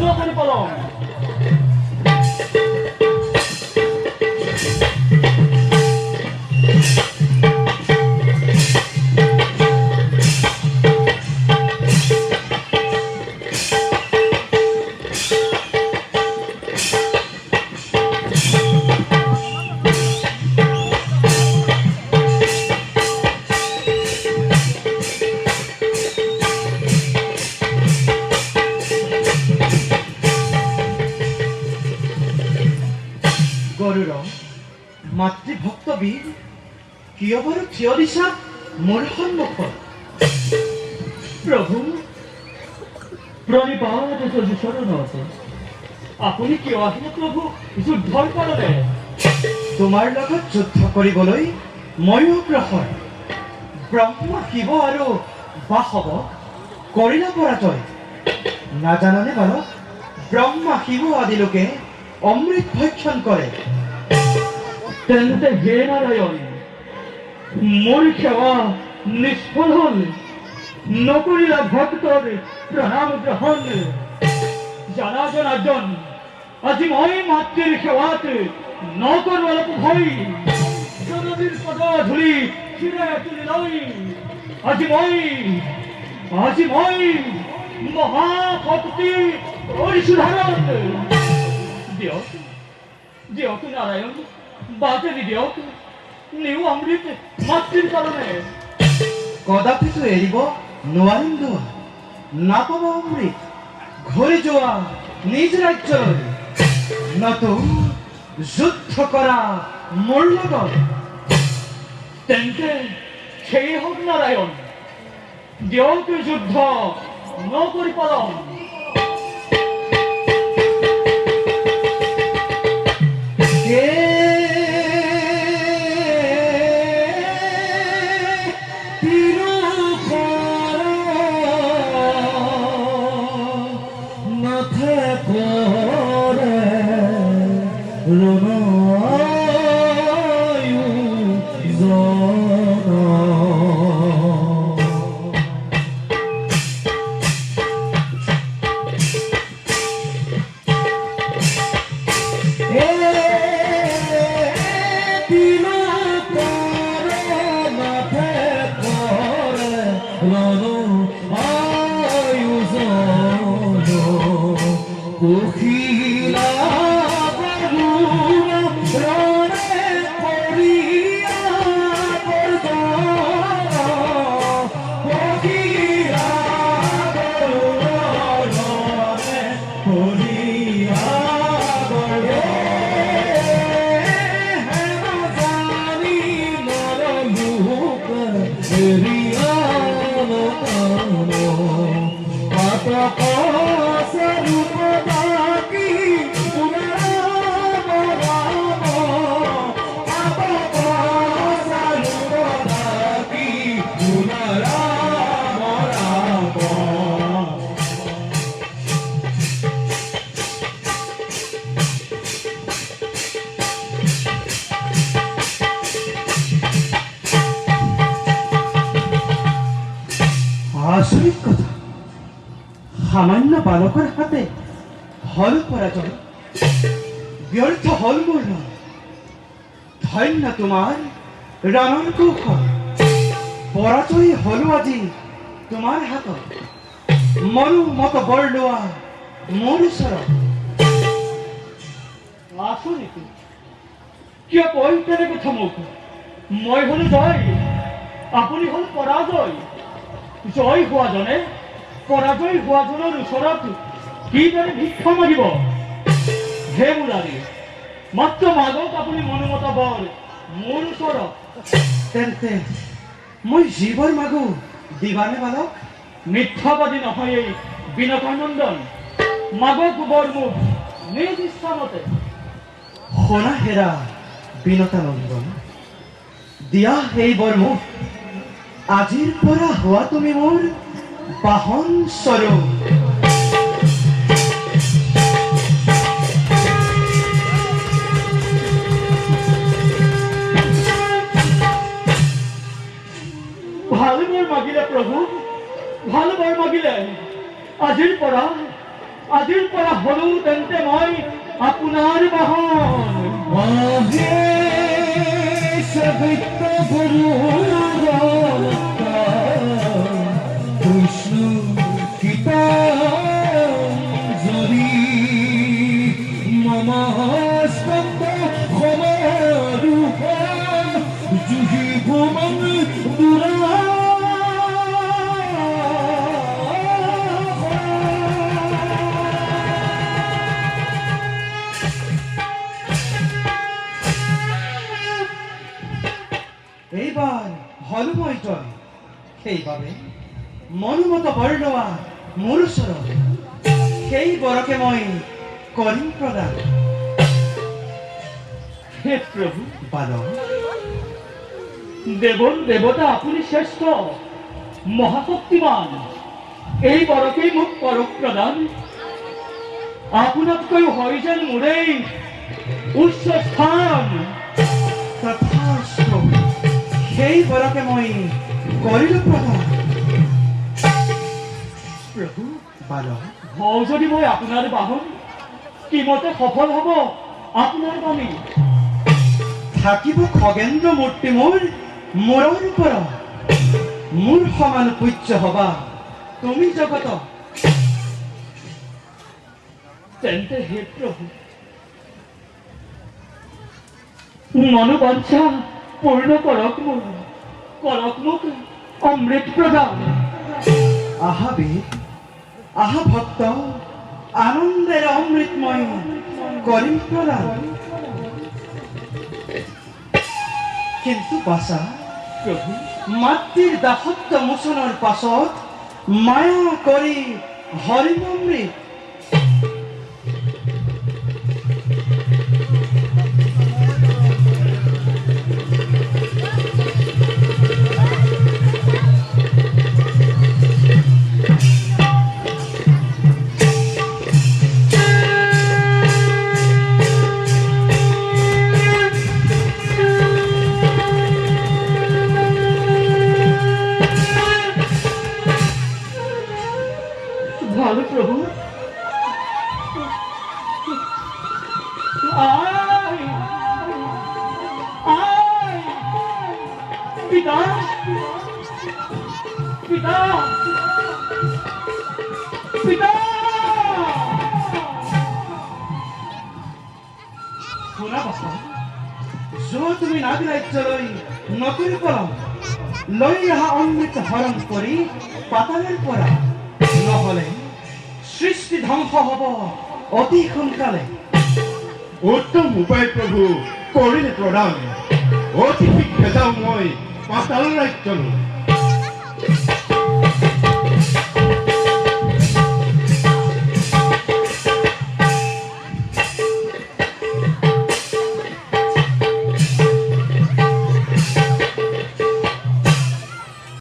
নকৰি পলম মাতৃভক্ত বীৰ কিয় বাৰু থিয় দিছা মোৰ সন্মুখত প্ৰভু প্ৰণিপাত চৰণত আপুনি কিয় আহিলে প্ৰভু যুদ্ধৰ কাৰণে তোমাৰ লগত যুদ্ধ কৰিবলৈ ময়ো অগ্ৰসৰ ব্ৰহ্মা শিৱ আৰু বাসৱ কৰিলা পৰাজয় নাজানানে বাৰু ব্ৰহ্মা শিৱ আদি লোকে অমৃত ভক্ষণ কৰে তেন্তে হে নাৰায়ণ মোৰ সেৱা নিষ্ফল হল নকৰিলা ভক্তৰ প্ৰণাম গ্ৰহণ জানা জনাৰ্দন আজি মই মাতৃৰ সেৱাত নকৰো অলপ ভয় জননীৰ পদ ধূলি শিৰে তুলি লৈ আজি মই মহাভক্তি কৰিছো ধাৰণ দিয়ক দিয়ক নাৰায়ণ বাটেদি দিয়ক নিউ অমৃত মাতৃৰ কাৰণে কদাপিতো এৰিব নোৱাৰিম দোৱা নাপাব অমৃত ঘূৰি যোৱা নিজ ৰাজ্যলৈ নতুন যুদ্ধ কৰা মোৰ লগত তেন্তে সেই হওক নাৰায়ণ দিয়ক যুদ্ধ নকৰি পলম আচৰিত কথা সামান্য বালকৰ হাতে হল পৰাজয় ব্যৰ্থ হল মোৰ ৰণ ধন্য তোমাৰ ৰণৰ কৌশল পৰাজয় হলো আজি তোমাৰ হাতত মনো মত বৰ লোৱা মোৰ ওচৰত আচৰিত কিয় কয় তেনে কথা মোক মই হলো জয় আপুনি হল পৰাজয় জয় হোৱাজনে পৰাজয় হোৱাজনৰ ওচৰত কিদৰে ভিক্ষা মাগিব হে মুৰাৰী মাত্ৰ মাগক আপুনি মনোমত বৰ মোৰ ওচৰত তেন্তে মই জীৱৰ মাগো দিবানে বালক মিথ্যাবাদী নহয় এই বিনতানন্দন মাগক বৰ মোক নিজ ইচ্ছামতে সোণা হেৰা বিনতানন্দন দিয়া এই বৰ মোক আজিৰ পৰা হোৱা তুমি মোৰ বাহন স্বৰূপ ভাল বৰ মাগিলে প্ৰভু ভাল বৰ মাগিলে আজিৰ পৰা আজিৰ পৰা হলো তেন্তে মই আপোনাৰ বাহন। কৃষ্ণ গীতাঞ্জলি মমাস্কন্দ সমাৰূপ জুহি ভ্ৰমণ দুৰা। এইবাৰ হলো মই তই, সেইবাবে মনোমত বৰ লোৱা মোৰ ওচৰত, সেই বৰকে মই কৰিম প্ৰদান। হে প্ৰভু, বালক, দেৱৰ দেৱতা আপুনি শ্ৰেষ্ঠ মহাশক্তিমান, এই বৰকেই মোক কৰক প্ৰদান। আপোনাতকৈ হয় যেন মোৰেই উচ্চ স্থান। তথাস্তু, সেই বৰকে মই কৰিলো প্ৰদান। প্ৰভু, বালক, হওঁ যদি মই আপোনাৰ বাহন, কিমতে সফল হ'ব আপোনাৰ বাণী। থাকিব খগেন্দ্ৰ মূৰ্তি মোৰ মূৰৰ ওপৰত, মোৰ সমান পূজ্য হবা তুমি জগত। তেন্তে হে প্ৰভু, মনোবাঞ্ছা পূৰ্ণ কৰক মোৰ, কৰক মোক অমৃত প্ৰদান। আহা বীৰ, আহা ভক্ত, আনন্দেৰ অমৃতময় কৰিম প্ৰদান। কিন্তু বাসা প্ৰভু, মাতৃৰ দাসত্ব মোচনৰ পাছত মায়া কৰি হৰিম অমৃত। ভালো প্ৰভু, আয় আয় পিতা, পিতা, পিতা। শুনা বাচা, যো তুমি নাগৰাজ্যলৈ নকৰি পলম, লৈ অহা অমৃত হৰণ কৰি পাতালৰ পৰা, নহলে সৃষ্টি ধ্বংস হব অতি সোনকালে। উত্তম উপায় প্ৰভু কৰিলে প্ৰদান, অতি শীঘ্ৰে যাওঁ মই পাতাল ৰাজ্যলৈ।